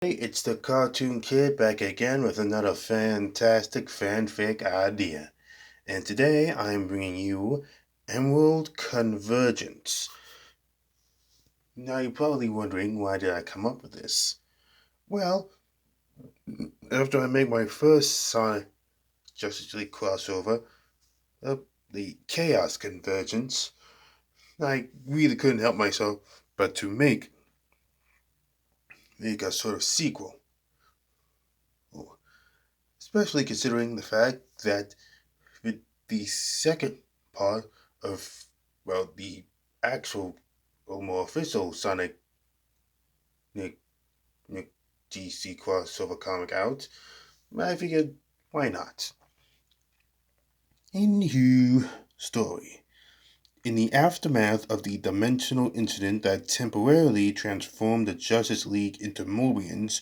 Hey, it's the Cartoon Kid back again with another fantastic fanfic idea. And today I'm bringing you Emerald Convergence. Now you're probably wondering, why did I come up with this? Well, after I made my first Sonic Justice League crossover, uh, the Chaos Convergence, I really couldn't help myself but to make a sort of sequel. Especially considering the fact that with the second part of, well, the actual or more official Sonic Nick, Nick DC crossover comic out, I figured, why not? New story. In the aftermath of the dimensional incident that temporarily transformed the Justice League into Mobians,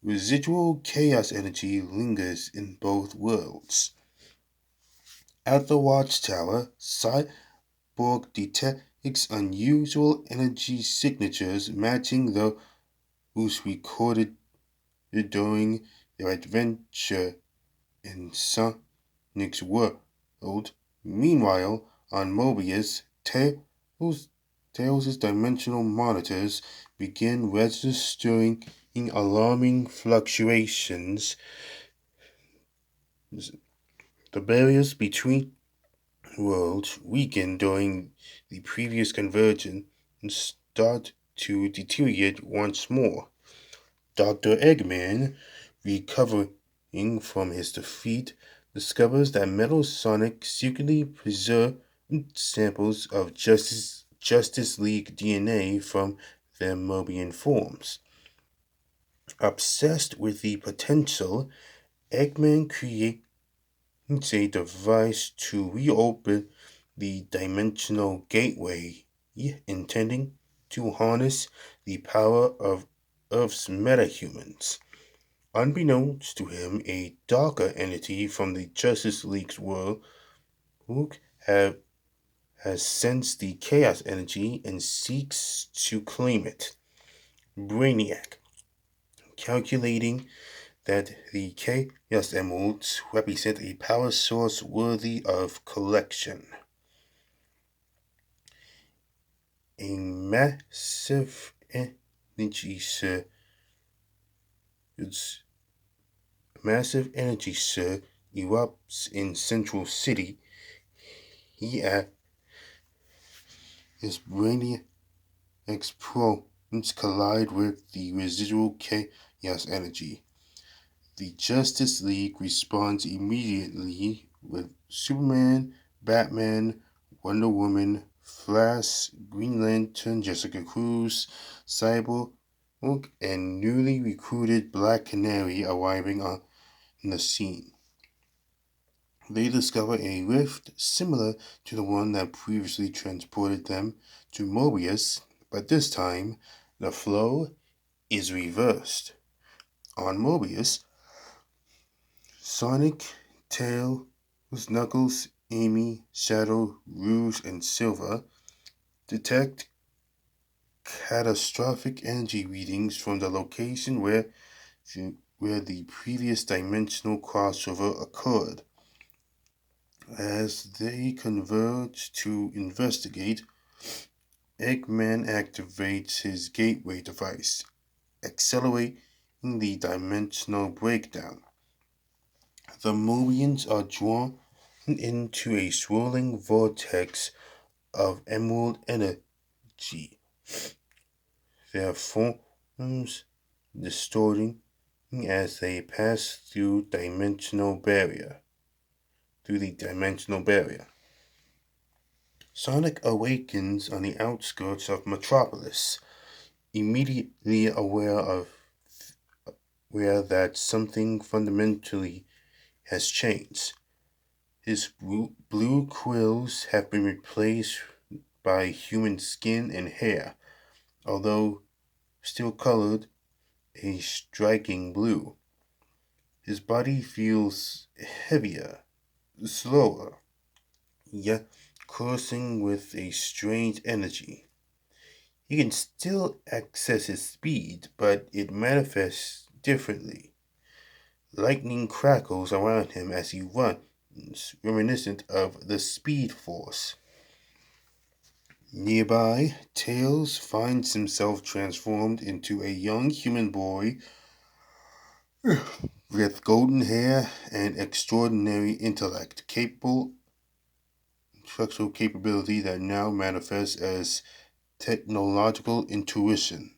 residual chaos energy lingers in both worlds. At the Watchtower, Cyborg detects unusual energy signatures matching those recorded during their adventure in Sonic's world. Meanwhile, on Mobius, Tails' dimensional monitors begin registering alarming fluctuations. The barriers between worlds weakened during the previous convergence start to deteriorate once more. Dr. Eggman, recovering from his defeat, discovers that Metal Sonic secretly preserved samples of Justice League DNA from their Mobian forms. Obsessed with the potential, Eggman creates a device to reopen the dimensional gateway, intending to harness the power of Earth's metahumans. Unbeknownst to him, a darker entity from the Justice League's world have, has sensed the chaos energy and seeks to claim it. Brainiac, calculating that the Chaos Emeralds represent a power source worthy of collection. A energy surge, massive energy surge erupts in Central City. He his Brainiac's probes collide with the residual chaos energy. The Justice League responds immediately with Superman, Batman, Wonder Woman, Flash, Green Lantern, Jessica Cruz, Cyborg, and newly recruited Black Canary arriving on the scene. They discover a rift similar to the one that previously transported them to Mobius, but this time the flow is reversed. On Mobius, Sonic, Tails, Knuckles, Amy, Shadow, Rouge, and Silver detect catastrophic energy readings from the location where the previous dimensional crossover occurred. As they converge to investigate, Eggman activates his gateway device, accelerating the dimensional breakdown. The Mobians are drawn into a swirling vortex of emerald energy, their forms distorting as they pass through the dimensional barrier. Sonic awakens on the outskirts of Metropolis, immediately aware that something fundamentally has changed. His blue quills have been replaced by human skin and hair, although still colored a striking blue. His body feels heavier, slower, yet coursing with a strange energy. He can still access his speed, but it manifests differently. Lightning crackles around him as he runs, reminiscent of the Speed Force. Nearby, Tails finds himself transformed into a young human boy with golden hair and extraordinary intellect, capable intellectual capability that now manifests as technological intuition,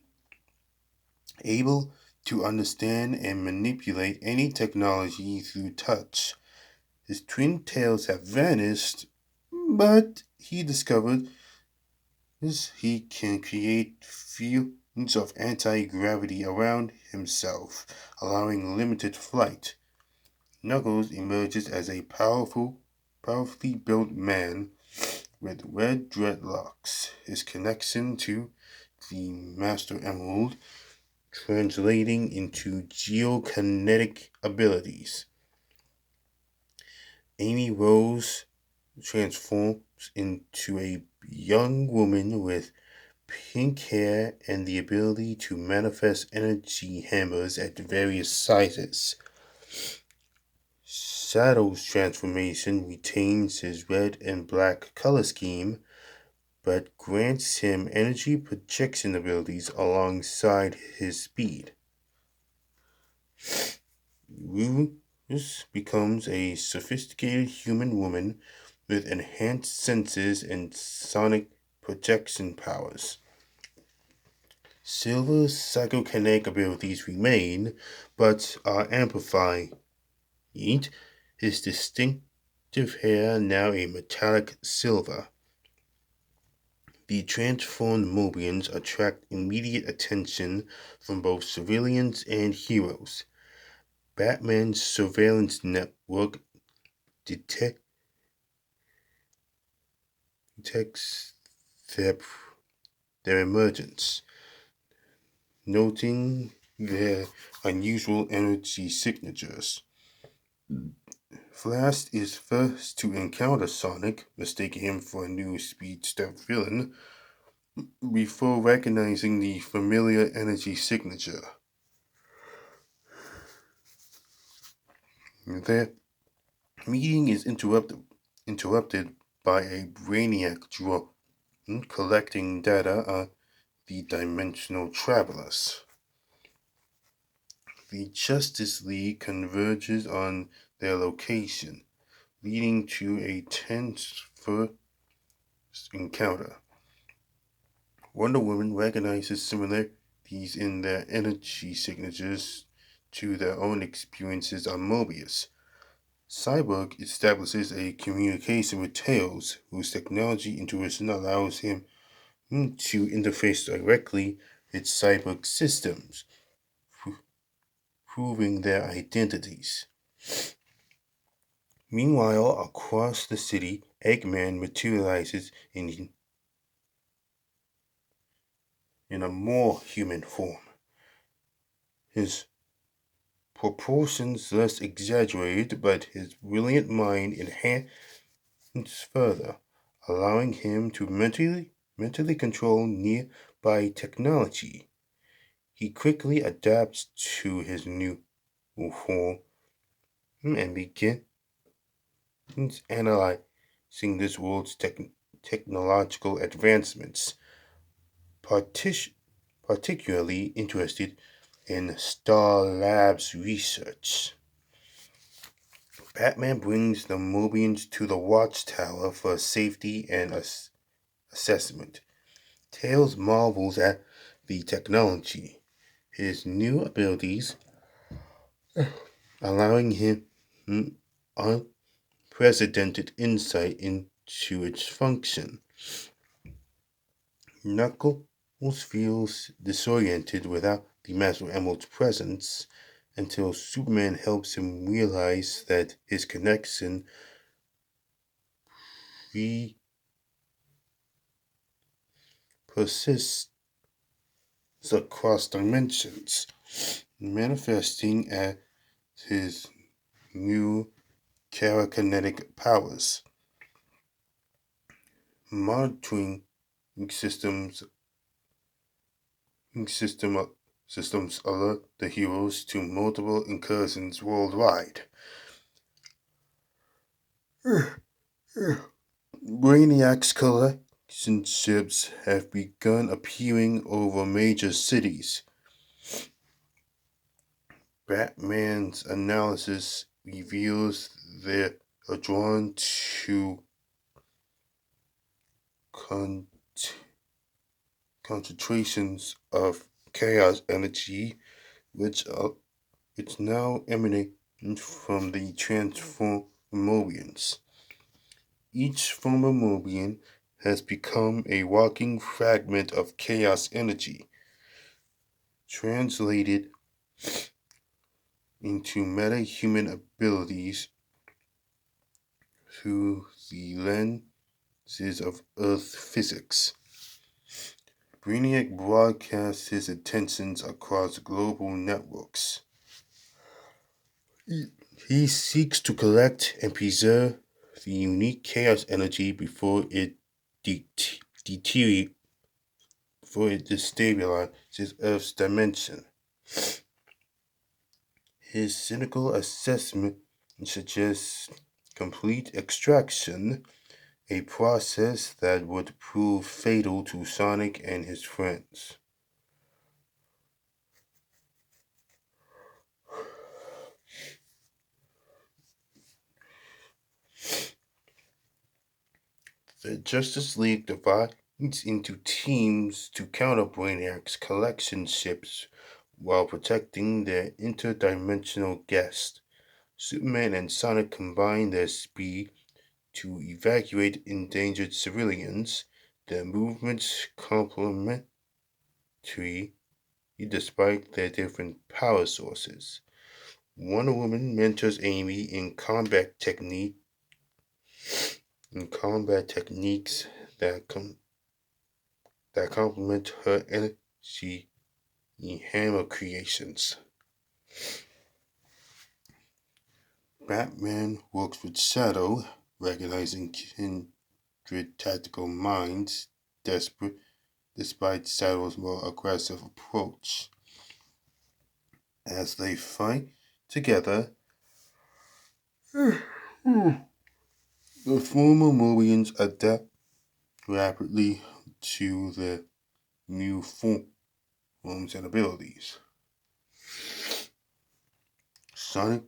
able to understand and manipulate any technology through touch. His twin tails have vanished, but he discovered he can create fields of anti-gravity around himself, allowing limited flight. Knuckles emerges as a powerfully built man with red dreadlocks. His connection to the Master Emerald translating into geokinetic abilities. Amy Rose transforms into a young woman with pink hair and the ability to manifest energy hammers at various sizes. Shadow's transformation retains his red and black color scheme, but grants him energy projection abilities alongside his speed. Ruse becomes a sophisticated human woman with enhanced senses and sonic projection powers. Silver's psychokinetic abilities remain, but are amplified. His distinctive hair now a metallic silver. The transformed Mobians attract immediate attention from both civilians and heroes. Batman's surveillance network detects their, their emergence, noting their unusual energy signatures. Flash is first to encounter Sonic, mistaking him for a new speed step villain, before recognizing the familiar energy signature. Their meeting is interrupted by a Brainiac drone collecting data on the Dimensional Travelers. The Justice League converges on their location, leading to a tense first encounter. Wonder Woman recognizes similarities in their energy signatures to their own experiences on Mobius. Cyborg establishes a communication with Tails, whose technology intuition allows him to interface directly with Cyborg systems, proving their identities. Meanwhile, across the city, Eggman materializes in a more human form. His proportions less exaggerated, but his brilliant mind enhanced further, allowing him to mentally control nearby technology. He quickly adapts to his new form and begins analyzing this world's technological advancements, particularly interested in Star Labs research. Batman brings the Mobians to the Watchtower for safety and assessment. Tails marvels at the technology, his new abilities, allowing him unprecedented insight into its function. Knuckles feels disoriented without the Master Emerald's presence until Superman helps him realize that his connection persists across dimensions, manifesting as his new parakinetic powers. Monitoring systems system, systems alert the heroes to multiple incursions worldwide. Brainiac's collection ships have begun appearing over major cities. Batman's analysis reveals they are drawn to con- concentrations of chaos energy, which now emanate from the Transformerians. Each Formomorian has become a walking fragment of chaos energy, translated into meta-human abilities through the lenses of Earth physics. Brainiac broadcasts his intentions across global networks. He seeks to collect and preserve the unique chaos energy before it destabilizes Earth's dimension. His cynical assessment suggests complete extraction, a process that would prove fatal to Sonic and his friends. The Justice League divides into teams to counter Brainiac's collection ships while protecting their interdimensional guest. Superman and Sonic combine their speed to evacuate endangered civilians, their movements complementary despite their different power sources. Wonder Woman mentors Amy in combat techniques that complement her energy hammer creations. Batman works with Shadow, recognizing kindred tactical minds desperate despite Shadow's more aggressive approach. As they fight together, the former Mobians adapt rapidly to their new forms and abilities. Sonic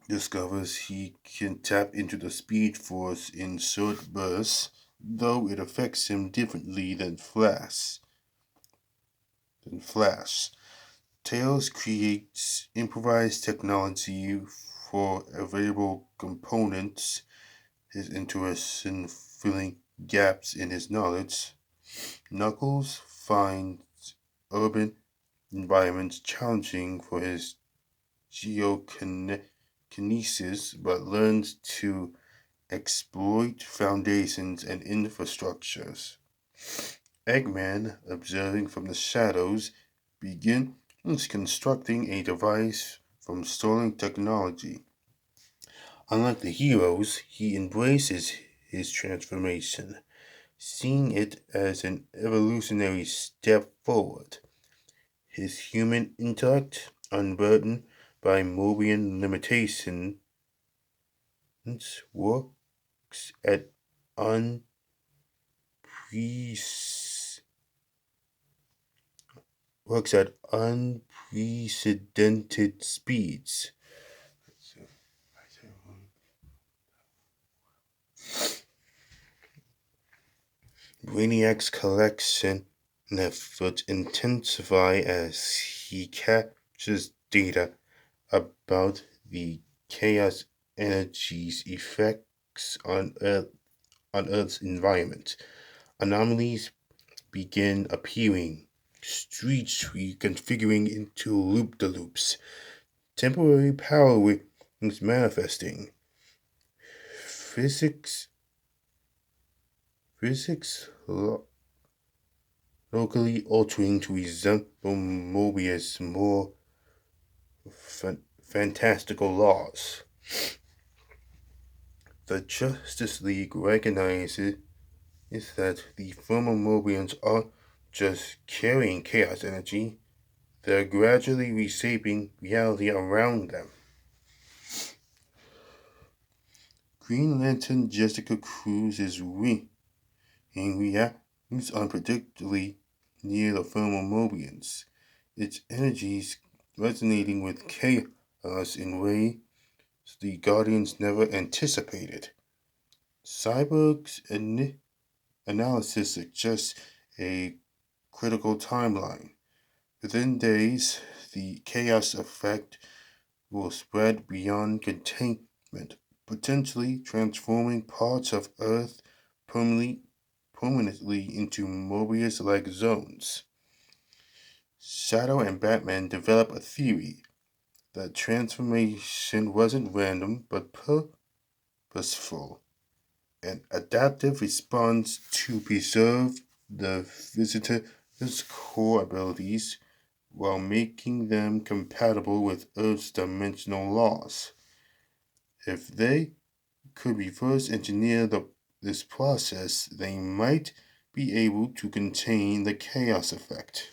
discovers he can tap into the Speed Force in short bursts, though it affects him differently than Flash. Tails creates improvised technology for available components, his intuition filling gaps in his knowledge. Knuckles finds urban environments challenging for his geokinesis, but learns to exploit foundations and infrastructures. Eggman, observing from the shadows, begins constructing a device from stolen technology. Unlike the heroes, he embraces his transformation, seeing it as an evolutionary step forward. His human intellect, unburdened by Mobian limitations, works at unprecedented speeds. Brainiac's collection efforts intensify as he captures data about the chaos energy's effects on Earth's environment. Anomalies begin appearing, streets reconfiguring into loop-de-loops, temporary power wings manifesting. Physics locally altering to resemble Mobius' more fantastical laws. The Justice League recognizes that the former Mobians are just carrying chaos energy, they're gradually reshaping reality around them. Green Lantern Jessica Cruz's ring reacts unpredictably near the thermal Mobians, its energies resonating with chaos in ways the Guardians never anticipated. Cyborg's analysis suggests a critical timeline. Within days, the chaos effect will spread beyond containment, potentially transforming parts of Earth permanently, permanently into Mobius-like zones. Shadow and Batman develop a theory that transformation wasn't random but purposeful, an adaptive response to preserve the visitor's core abilities while making them compatible with Earth's dimensional laws. If they could reverse engineer this process, they might be able to contain the chaos effect.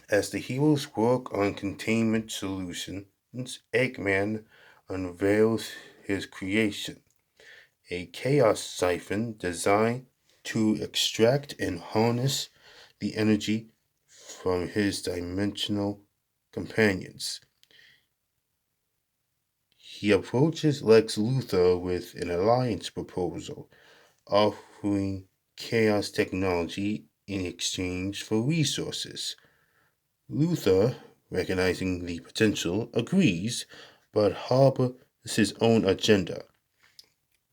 As the heroes work on containment solutions, Eggman unveils his creation, a chaos siphon designed to extract and harness the energy from his dimensional companions. He approaches Lex Luthor with an alliance proposal, offering chaos technology in exchange for resources. Luthor, recognizing the potential, agrees, but harbors his own agenda.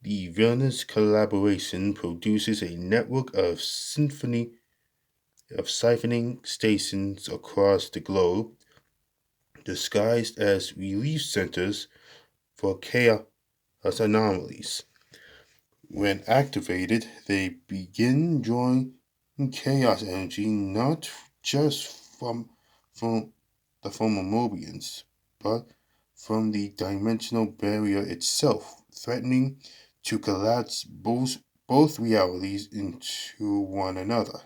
The villainous collaboration produces a network of siphoning stations across the globe, disguised as relief centers for chaos anomalies. When activated, they begin drawing chaos energy not just from the former Mobians, but from the dimensional barrier itself, threatening to collapse both realities into one another.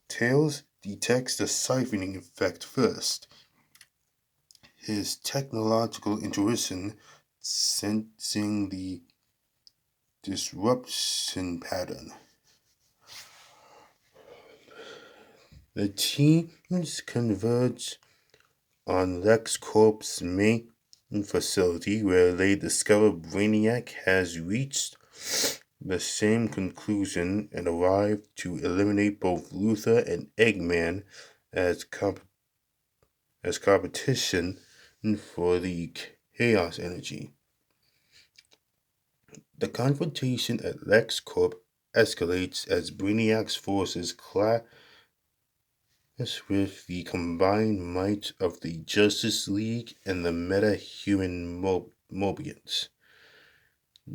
Tails detects the siphoning effect first, his technological intuition sensing the disruption pattern. The teams converge on LexCorp's main facility where they discover Brainiac has reached the same conclusion and arrive to eliminate both Luthor and Eggman as, as competition for the chaos energy. The confrontation at LexCorp escalates as Brainiac's forces clash with the combined might of the Justice League and the meta-human Mobians.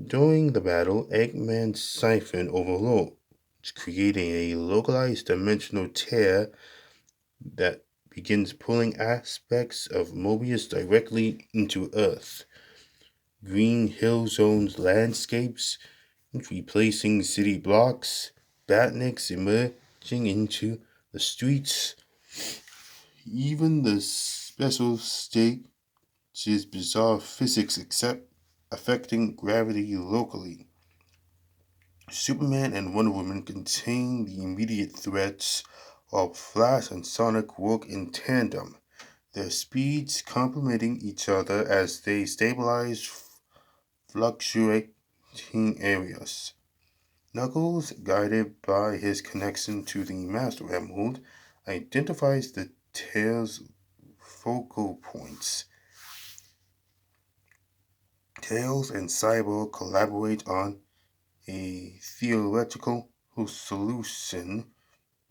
During the battle, Eggman siphon overloads, creating a localized dimensional tear that begins pulling aspects of Mobius directly into Earth. Green Hill Zone's landscapes replacing city blocks, Batniks emerging into the streets. Even the special stage's bizarre physics except affecting gravity locally. Superman and Wonder Woman contain the immediate threats, while Flash and Sonic work in tandem, their speeds complementing each other as they stabilize fluctuating areas. Knuckles, guided by his connection to the Master Emerald, identifies the Tails' focal points. Tails and Cyborg collaborate on a theoretical solution,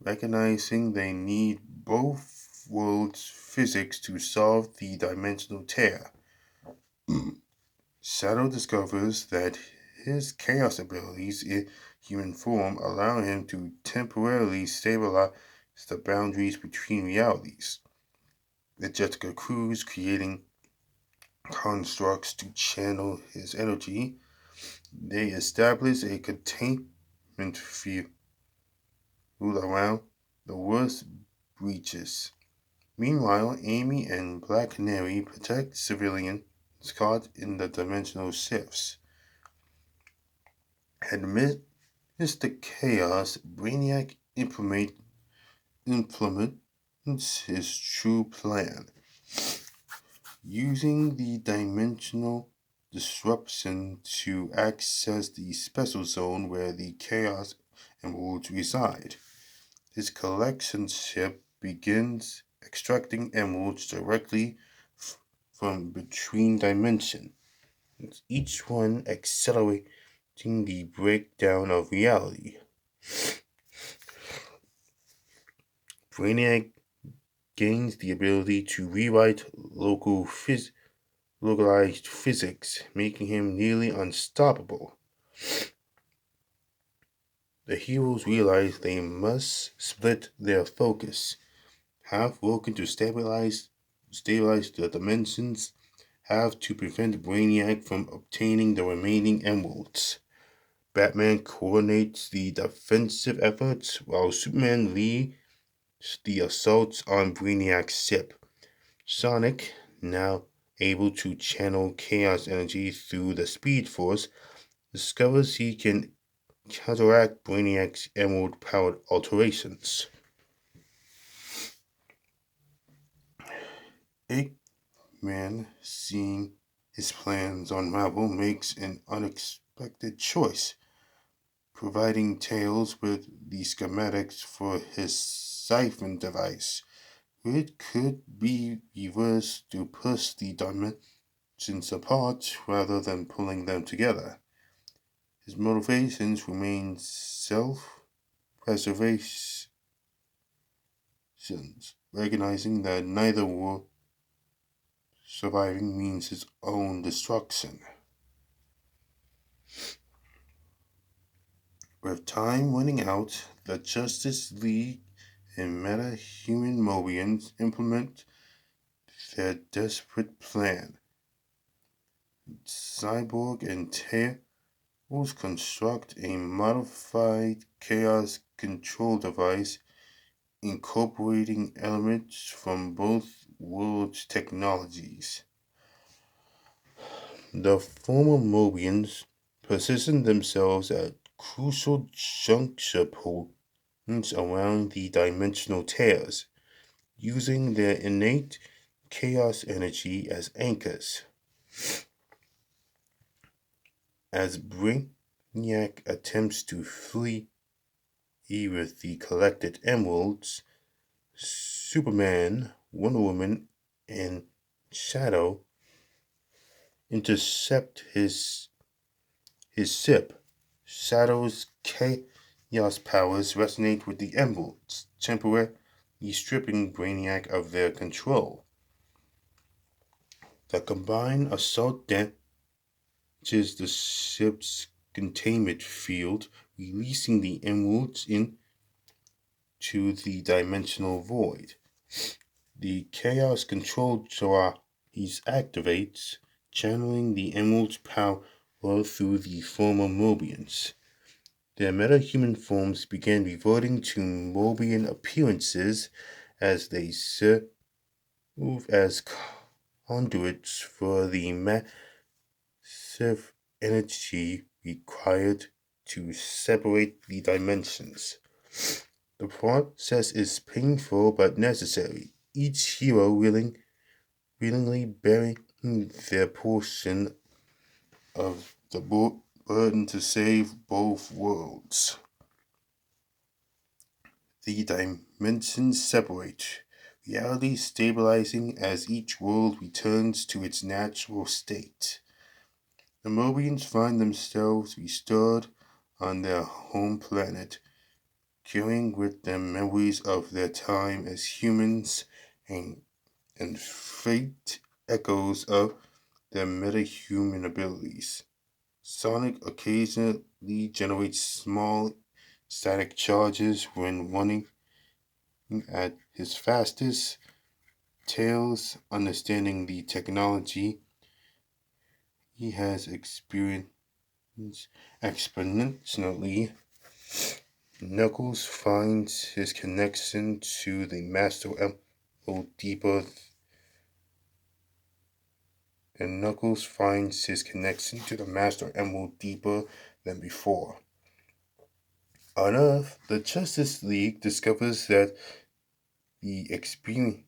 recognizing they need both worlds' physics to solve the dimensional tear. Shadow discovers that his chaos abilities in human form allow him to temporarily stabilize the boundaries between realities, with Jessica Cruz creating constructs to channel his energy. They establish a containment field rule around the worst breaches. Meanwhile, Amy and Black Canary protect civilians caught in the dimensional shifts. Amidst the chaos, Brainiac implements his true plan. Using the dimensional disruption to access the special zone where the Chaos Emeralds reside. His collection ship begins extracting emeralds directly from between dimensions, each one accelerating the breakdown of reality. Brainiac gains the ability to rewrite localized physics, making him nearly unstoppable. The heroes realize they must split their focus, have working to stabilize the dimensions, have to prevent Brainiac from obtaining the remaining emeralds. Batman coordinates the defensive efforts while Superman leads the assaults on Brainiac's ship. Sonic, now able to channel chaos energy through the Speed Force, discovers he can counteract Brainiac's emerald-powered alterations. Eggman, seeing his plans unravel, makes an unexpected choice, providing Tails with the schematics for his siphon device. It could be reversed to push the dimensions apart rather than pulling them together. His motivations remain self-preservation, recognizing that neither world surviving means his own destruction. With time running out, the Justice League and meta-human Mobians implement their desperate plan. Cyborg and Tails construct a modified chaos control device incorporating elements from both worlds' technologies. The former Mobians position themselves at crucial juncture points around the dimensional tears, using their innate chaos energy as anchors. As Brainiac attempts to flee with the collected emeralds, Superman, Wonder Woman, and Shadow intercept his ship. Shadow's chaos powers resonate with the emeralds, temporarily stripping Brainiac of their control. The combined assault damages the ship's containment field, releasing the emeralds into the dimensional void. The chaos control device activates, channeling the emerald's power through the former Mobians. Their meta-human forms began reverting to Mobian appearances as they serve as conduits for the massive energy required to separate the dimensions. The process is painful but necessary, each hero willingly bearing their portion of the burden to save both worlds. The dimensions separate, reality stabilizing as each world returns to its natural state. The Mobians find themselves restored on their home planet, carrying with them memories of their time as humans and faint echoes of their meta-human abilities. Sonic occasionally generates small static charges when running at his fastest. Tails, understanding the technology he has experienced exponentially, Knuckles finds his connection to the Master Emerald deeper Knuckles finds his connection to the Master Emerald deeper than before. On Earth, the Justice League discovers that the experience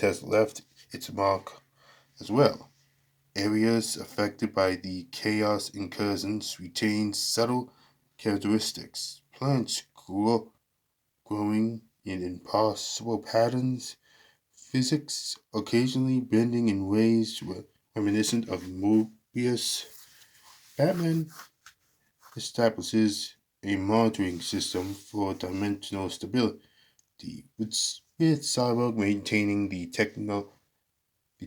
has left its mark as well. Areas affected by the chaos incursions retain subtle characteristics. Plants growing in impossible patterns, physics occasionally bending in ways reminiscent of Mobius. Batman establishes a monitoring system for dimensional stability, with Cyborg maintaining the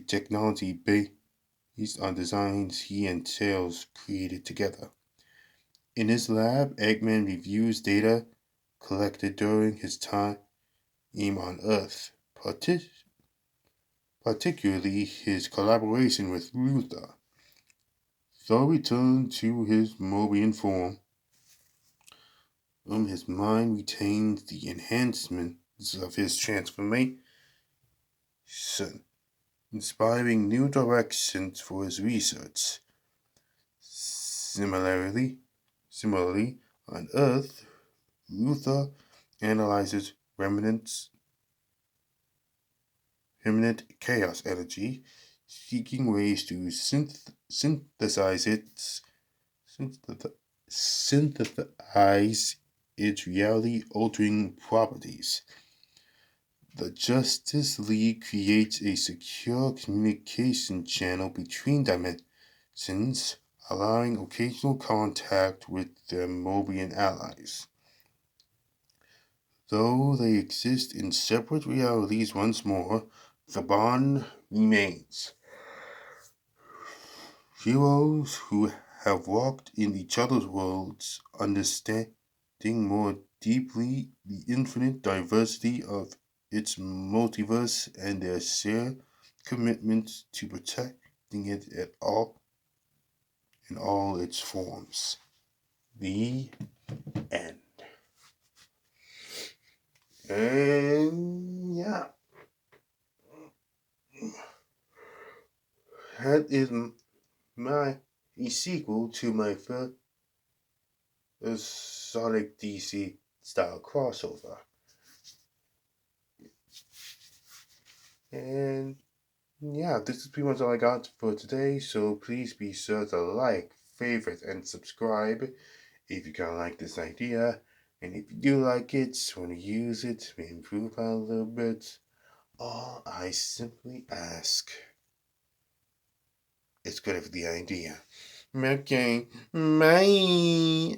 technology based on designs he and Tails created together. In his lab, Eggman reviews data collected during his time on Earth, particularly his collaboration with Luther. Though returned to his Mobian form, his mind retains the enhancements of his transformation, inspiring new directions for his research. Similarly, on Earth, Luther analyzes remnant chaos energy, seeking ways to synthesize its reality-altering properties. The Justice League creates a secure communication channel between dimensions, allowing occasional contact with their Mobian allies. Though they exist in separate realities once more, the bond remains. Heroes who have walked in each other's worlds, understanding more deeply the infinite diversity of its multiverse and their shared commitment to protecting it in all its forms. The end. And yeah, that is a sequel to my first Sonic DC style crossover. And yeah, this is pretty much all I got for today, so please be sure to like, favorite, and subscribe if you kind of like this idea. And if you do like it, want to use it, to improve out a little bit, all I simply ask is good for the idea. Okay, bye.